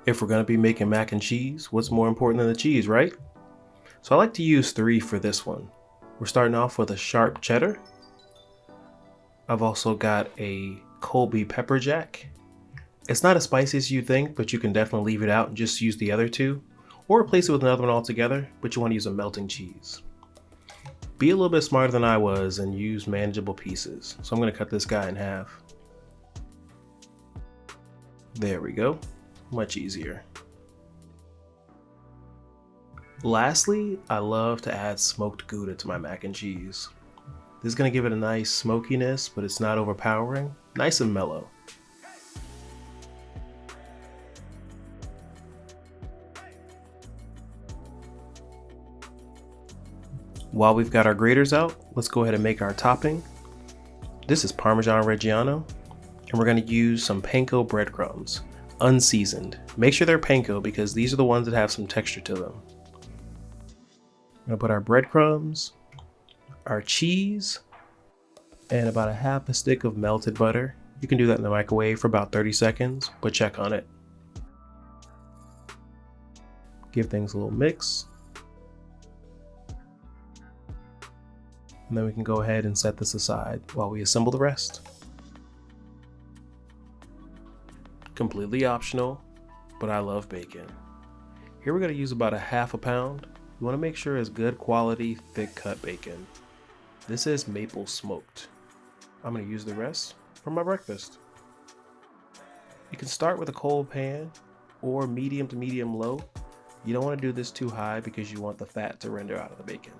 If we're going to be making mac and cheese, what's more important than the cheese, right? So I like to use 3 for this one. We're starting off with a sharp cheddar. I've also got a Colby pepper jack. It's not as spicy as you think, but you can definitely leave it out and just use the other 2, or replace it with another one altogether, but you want to use a melting cheese. Be a little bit smarter than I was and use manageable pieces. So I'm going to cut this guy in half. There we go. Much easier. Lastly, I love to add smoked Gouda to my mac and cheese. This is going to give it a nice smokiness, but it's not overpowering. Nice and mellow. While we've got our graters out, let's go ahead and make our topping. This is Parmigiano Reggiano, and we're going to use some Panko breadcrumbs, unseasoned. Make sure they're Panko because these are the ones that have some texture to them. We're going to put our breadcrumbs, our cheese, and about a half a stick of melted butter. You can do that in the microwave for about 30 seconds, but check on it. Give things a little mix. And then we can go ahead and set this aside while we assemble the rest. Completely optional, but I love bacon. Here we're going to use about a half a pound. You want to make sure it's good quality, thick cut bacon. This is maple smoked. I'm going to use the rest for my breakfast. You can start with a cold pan or medium to medium low. You don't want to do this too high because you want the fat to render out of the bacon.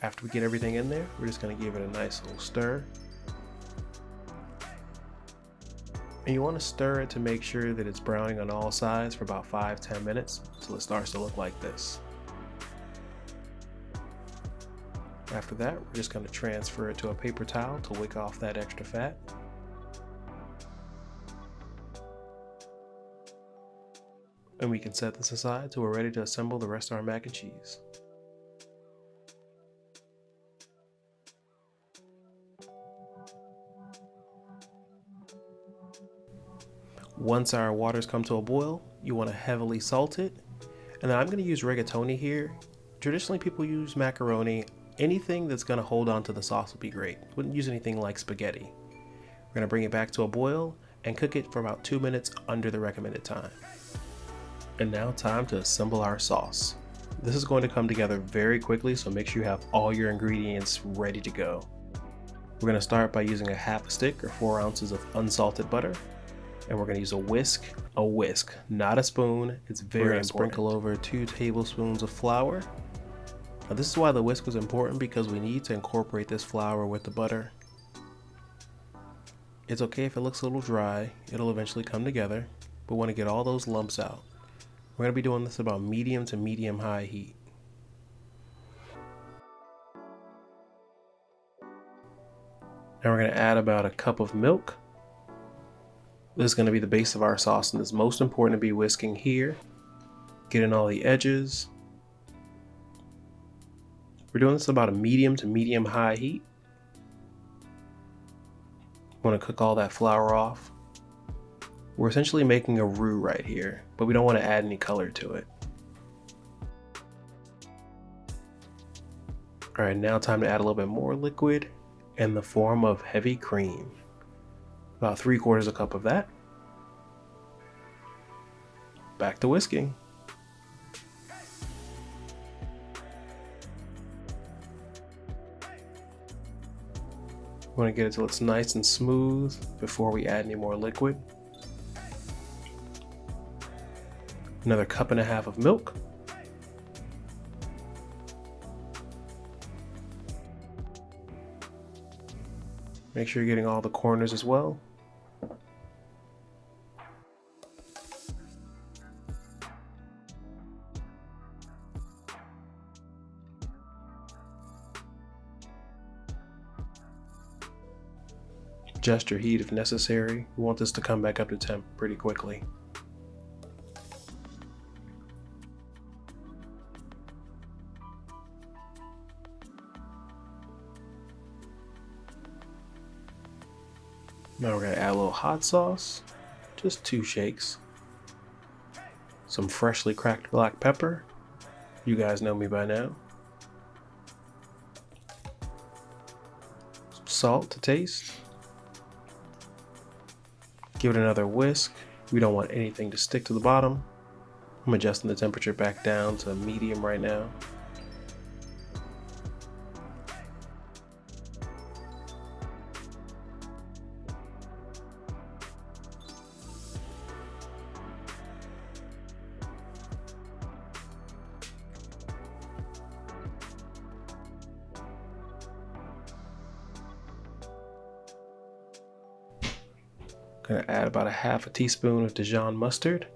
After we get everything in there, we're just going to give it a nice little stir. And you want to stir it to make sure that it's browning on all sides for about 5-10 minutes until it starts to look like this. After that, we're just going to transfer it to a paper towel to wick off that extra fat. And we can set this aside till we're ready to assemble the rest of our mac and cheese. Once our waters come to a boil, you want to heavily salt it. And then I'm going to use rigatoni here. Traditionally, people use macaroni. Anything that's going to hold on to the sauce will be great. Wouldn't use anything like spaghetti. We're going to bring it back to a boil and cook it for about 2 minutes under the recommended time. And now time to assemble our sauce. This is going to come together very quickly, so make sure you have all your ingredients ready to go. We're going to start by using a half a stick or 4 ounces of unsalted butter. And we're going to use a whisk, not a spoon. It's very important. Sprinkle over 2 tablespoons of flour. Now this is why the whisk was important, because we need to incorporate this flour with the butter. It's okay if it looks a little dry, it'll eventually come together, but we want to get all those lumps out. We're going to be doing this about medium to medium high heat. Now we're going to add about a cup of milk. This is going to be the base of our sauce, and it's most important to be whisking here, getting all the edges. We're doing this about a medium to medium high heat. Want to cook all that flour off. We're essentially making a roux right here, but we don't want to add any color to it. Alright, now time to add a little bit more liquid in the form of heavy cream. About 3/4 cup of that. Back to whisking. We want to get it till it's nice and smooth before we add any more liquid. Another 1.5 cups of milk. Make sure you're getting all the corners as well. Adjust your heat if necessary. We want this to come back up to temp pretty quickly. Now we're gonna add a little hot sauce, just 2 shakes. Some freshly cracked black pepper. You guys know me by now. Some salt to taste. Give it another whisk. We don't want anything to stick to the bottom. I'm adjusting the temperature back down to medium right now. Gonna add about a half a teaspoon of Dijon Mustard.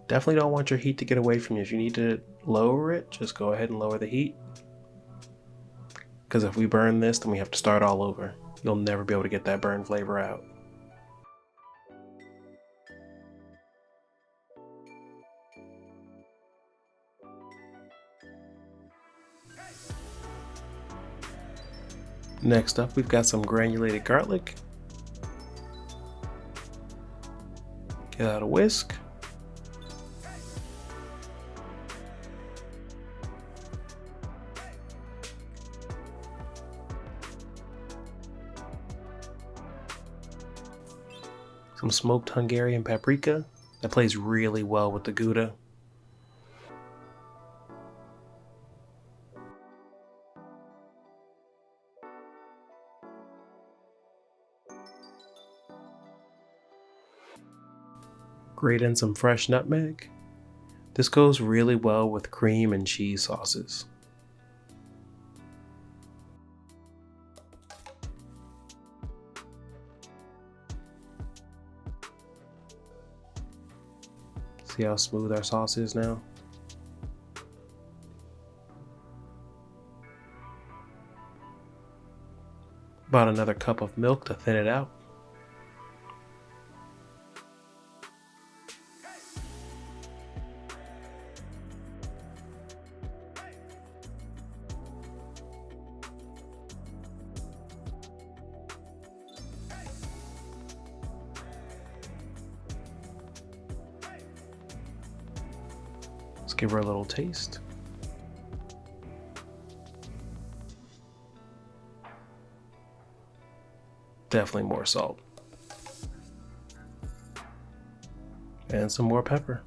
Definitely don't want your heat to get away from you. If you need to lower it, just go ahead and lower the heat. Because if we burn this, then we have to start all over. You'll never be able to get that burn flavor out. Next up, we've got some granulated garlic. Get out a whisk. Some smoked Hungarian paprika. That plays really well with the Gouda. Grate in some fresh nutmeg. This goes really well with cream and cheese sauces. See how smooth our sauce is now? About another cup of milk to thin it out. Let's give her a little taste. Definitely more salt. And some more pepper.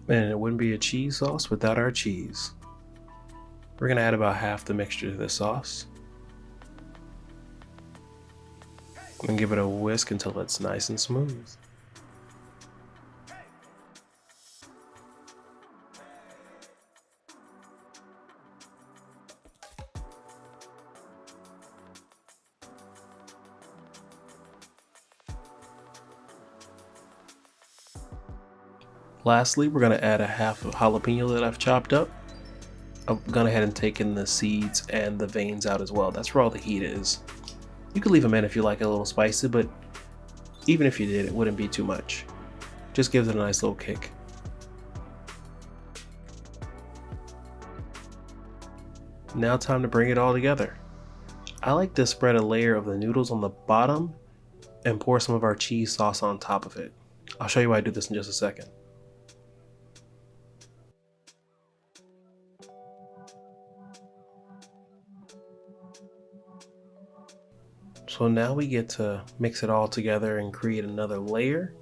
And it wouldn't be a cheese sauce without our cheese. We're gonna add about half the mixture to this sauce. And give it a whisk until it's nice and smooth. Lastly, we're gonna add a half of jalapeno that I've chopped up. I've gone ahead and taken the seeds and the veins out as well. That's where all the heat is. You could leave them in if you like it a little spicy, but even if you did, it wouldn't be too much. Just gives it a nice little kick. Now time to bring it all together. I like to spread a layer of the noodles on the bottom and pour some of our cheese sauce on top of it. I'll show you why I do this in just a second. So now we get to mix it all together and create another layer.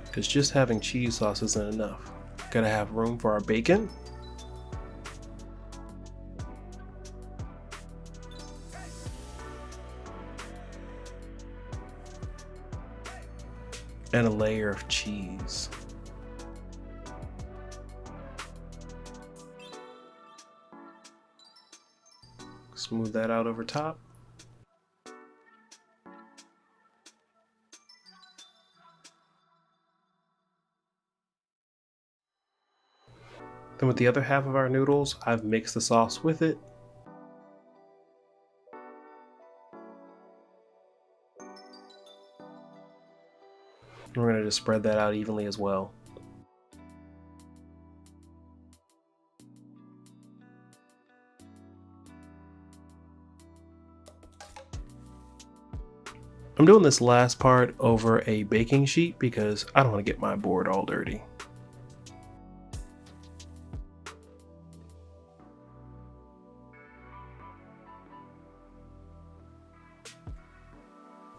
Because just having cheese sauce isn't enough. Gotta have room for our bacon. And a layer of cheese. Smooth that out over top. Then with the other half of our noodles, I've mixed the sauce with it. We're going to just spread that out evenly as well. I'm doing this last part over a baking sheet because I don't want to get my board all dirty.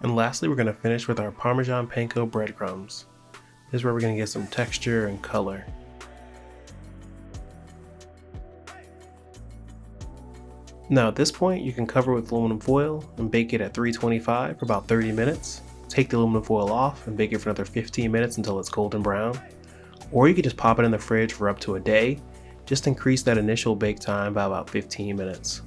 And lastly, we're going to finish with our Parmesan Panko breadcrumbs. This is where we're going to get some texture and color. Now at this point, you can cover with aluminum foil and bake it at 325 for about 30 minutes. Take the aluminum foil off and bake it for another 15 minutes until it's golden brown. Or you could just pop it in the fridge for up to a day. Just increase that initial bake time by about 15 minutes.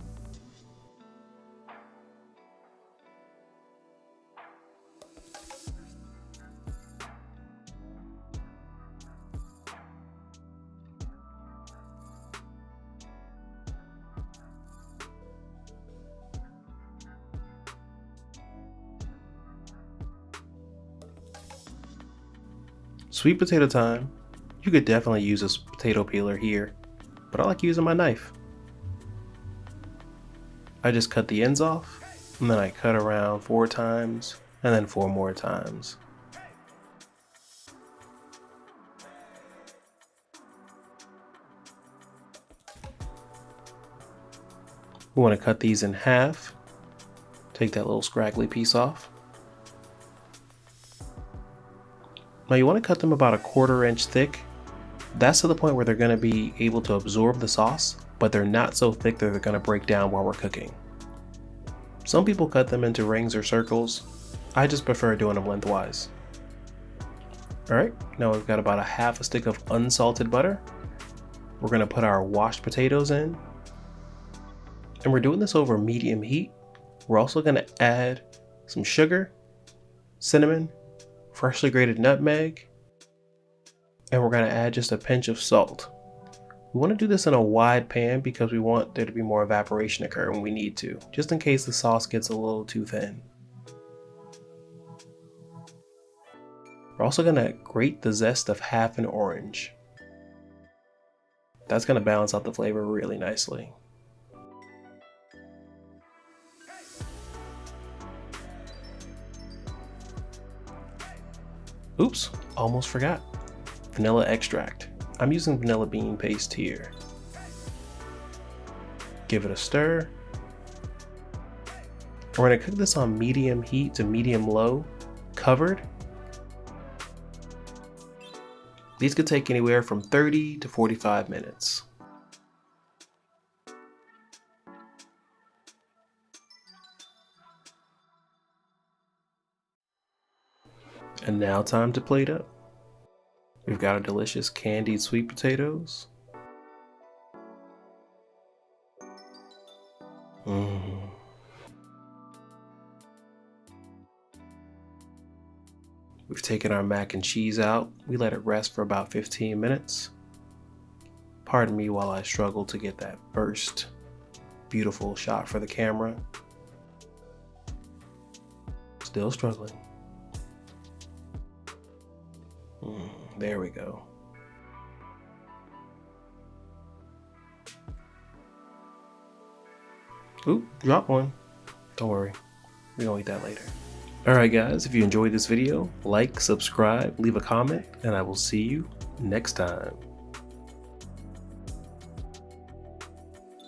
Sweet potato time. You could definitely use a potato peeler here, but I like using my knife. I just cut the ends off, and then I cut around 4 times, and then 4 more times. We want to cut these in half. Take that little scraggly piece off. Now you want to cut them about a 1/4 inch thick. That's to the point where they're going to be able to absorb the sauce, but they're not so thick that they're going to break down while we're cooking. Some people cut them into rings or circles. I just prefer doing them lengthwise. Alright, now we've got about a 1/2 stick of unsalted butter. We're going to put our washed potatoes in. And we're doing this over medium heat. We're also going to add some sugar, cinnamon, freshly grated nutmeg, and we're going to add just a pinch of salt. We want to do this in a wide pan because we want there to be more evaporation occur when we need to, just in case the sauce gets a little too thin. We're also going to grate the zest of 1/2 an orange. That's going to balance out the flavor really nicely. Oops, almost forgot. Vanilla extract. I'm using vanilla bean paste here. Give it a stir. We're going to cook this on medium heat to medium low, covered. These could take anywhere from 30 to 45 minutes. And now time to plate up. We've got our delicious candied sweet potatoes. We've taken our mac and cheese out. We let it rest for about 15 minutes. Pardon me while I struggle to get that first beautiful shot for the camera. Still struggling. There we go. Oop, drop one. Don't worry, we don't eat that later. Alright guys, if you enjoyed this video, like, subscribe, leave a comment, and I will see you next time.